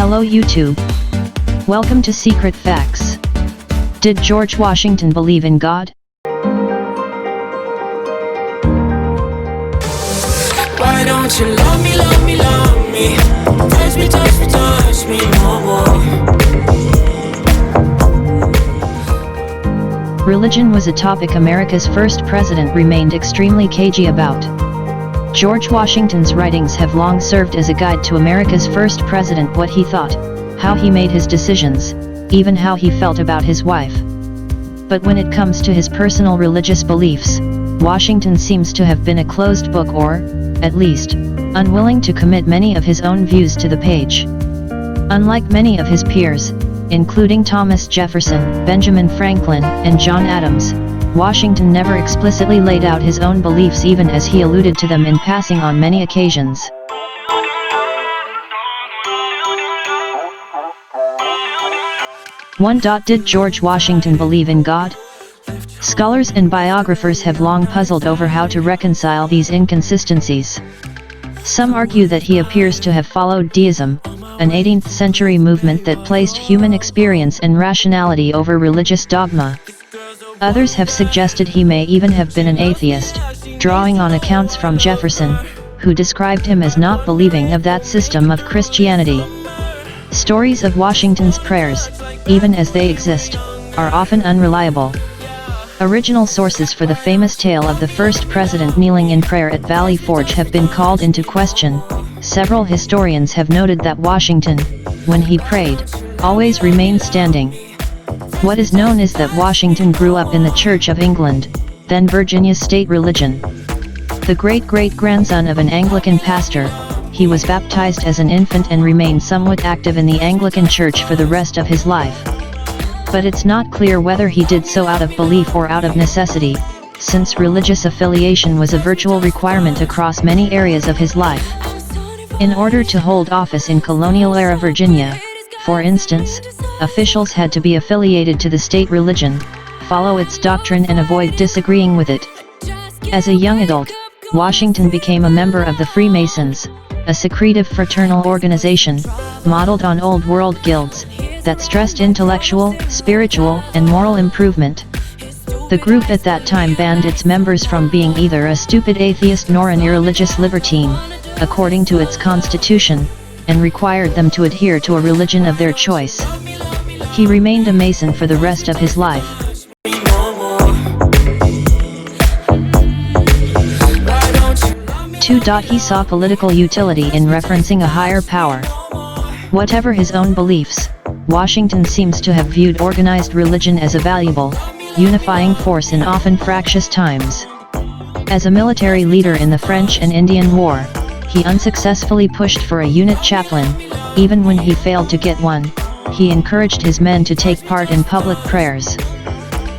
Hello YouTube. Welcome to Secret Facts. Did George Washington believe in God? Why don't you love me, love me, love me? Touch me, touch me, touch me no more. Religion was a topic America's first president remained extremely cagey about. George Washington's writings have long served as a guide to America's first president: what he thought, how he made his decisions, even how he felt about his wife. But when it comes to his personal religious beliefs, Washington seems to have been a closed book, or, at least, unwilling to commit many of his own views to the page. Unlike many of his peers, including Thomas Jefferson, Benjamin Franklin, and John Adams, Washington never explicitly laid out his own beliefs, even as he alluded to them in passing on many occasions. Did George Washington believe in God? Scholars and biographers have long puzzled over how to reconcile these inconsistencies. Some argue that he appears to have followed deism, an 18th century movement that placed human experience and rationality over religious dogma. Others have suggested he may even have been an atheist, drawing on accounts from Jefferson, who described him as not believing of that system of Christianity. Stories of Washington's prayers, even as they exist, are often unreliable. Original sources for the famous tale of the first president kneeling in prayer at Valley Forge have been called into question. Several historians have noted that Washington, when he prayed, always remained standing. What is known is that Washington grew up in the Church of England, then Virginia's state religion. The great-great-grandson of an Anglican pastor, he was baptized as an infant and remained somewhat active in the Anglican Church for the rest of his life. But it's not clear whether he did so out of belief or out of necessity, since religious affiliation was a virtual requirement across many areas of his life. In order to hold office in colonial-era Virginia, for instance, officials had to be affiliated to the state religion, follow its doctrine, and avoid disagreeing with it. As a young adult, Washington became a member of the Freemasons, a secretive fraternal organization, modeled on Old World guilds, that stressed intellectual, spiritual, and moral improvement. The group at that time banned its members from being either a stupid atheist nor an irreligious libertine, according to its constitution, and required them to adhere to a religion of their choice. He remained a Mason for the rest of his life. 2. He saw political utility in referencing a higher power. Whatever his own beliefs, Washington seems to have viewed organized religion as a valuable, unifying force in often fractious times. As a military leader in the French and Indian War, he unsuccessfully pushed for a unit chaplain. Even when he failed to get one, he encouraged his men to take part in public prayers.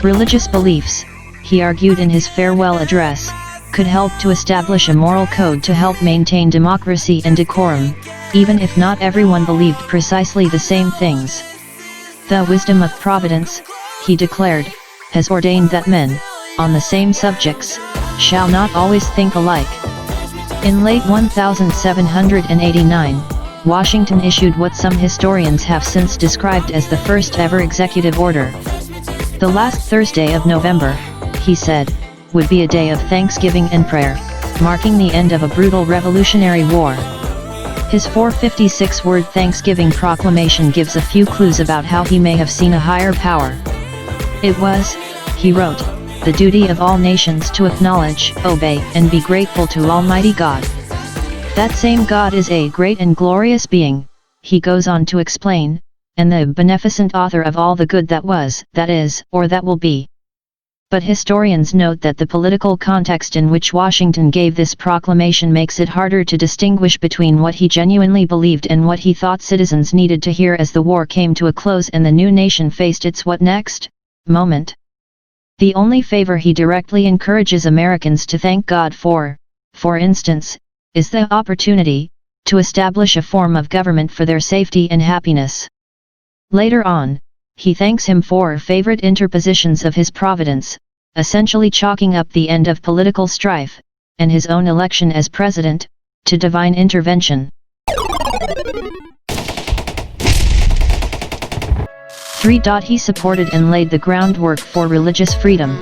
Religious beliefs, he argued in his farewell address, could help to establish a moral code to help maintain democracy and decorum, even if not everyone believed precisely the same things. The wisdom of Providence, he declared, has ordained that men, on the same subjects, shall not always think alike. In late 1789, Washington issued what some historians have since described as the first ever executive order. The last Thursday of November, he said, would be a day of thanksgiving and prayer, marking the end of a brutal Revolutionary War. His 456-word Thanksgiving proclamation gives a few clues about how he may have seen a higher power. It was, he wrote, the duty of all nations to acknowledge, obey, and be grateful to Almighty God. That same God is a great and glorious being, he goes on to explain, and the beneficent author of all the good that was, that is, or that will be. But historians note that the political context in which Washington gave this proclamation makes it harder to distinguish between what he genuinely believed and what he thought citizens needed to hear as the war came to a close and the new nation faced its what next moment. The only favor he directly encourages Americans to thank God for instance, is the opportunity to establish a form of government for their safety and happiness. Later on, he thanks him for favorite interpositions of his providence, essentially chalking up the end of political strife, and his own election as president, to divine intervention. 3. He supported and laid the groundwork for religious freedom.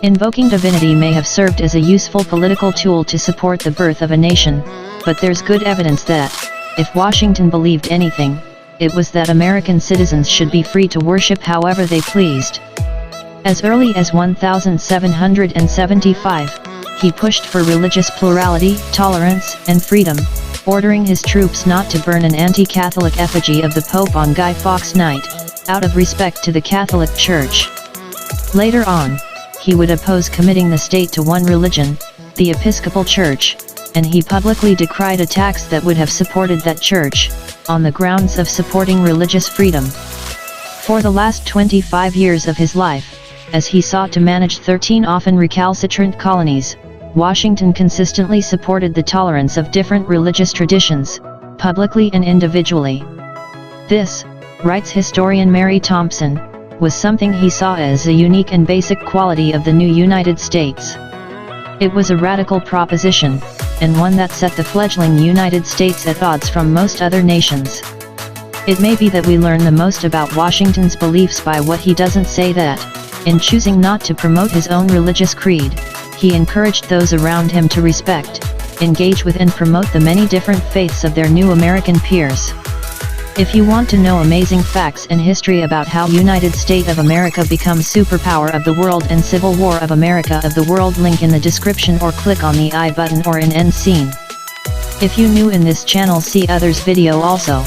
Invoking divinity may have served as a useful political tool to support the birth of a nation, but there's good evidence that, if Washington believed anything, it was that American citizens should be free to worship however they pleased. As early as 1775, he pushed for religious plurality, tolerance, and freedom, ordering his troops not to burn an anti-Catholic effigy of the Pope on Guy Fawkes Night, out of respect to the Catholic Church. Later on, he would oppose committing the state to one religion, the Episcopal Church, and he publicly decried attacks that would have supported that church, on the grounds of supporting religious freedom. For the last 25 years of his life, as he sought to manage 13 often recalcitrant colonies, Washington consistently supported the tolerance of different religious traditions, publicly and individually. This, writes historian Mary Thompson, was something he saw as a unique and basic quality of the new United States. It was a radical proposition, and one that set the fledgling United States at odds from most other nations. It may be that we learn the most about Washington's beliefs by what he doesn't say, that, in choosing not to promote his own religious creed, he encouraged those around him to respect, engage with and promote the many different faiths of their new American peers. If you want to know amazing facts and history about how United States of America becomes superpower of the world and Civil War of America of the world, link in the description or click on the I button or in end scene. If you new in this channel, see others video also.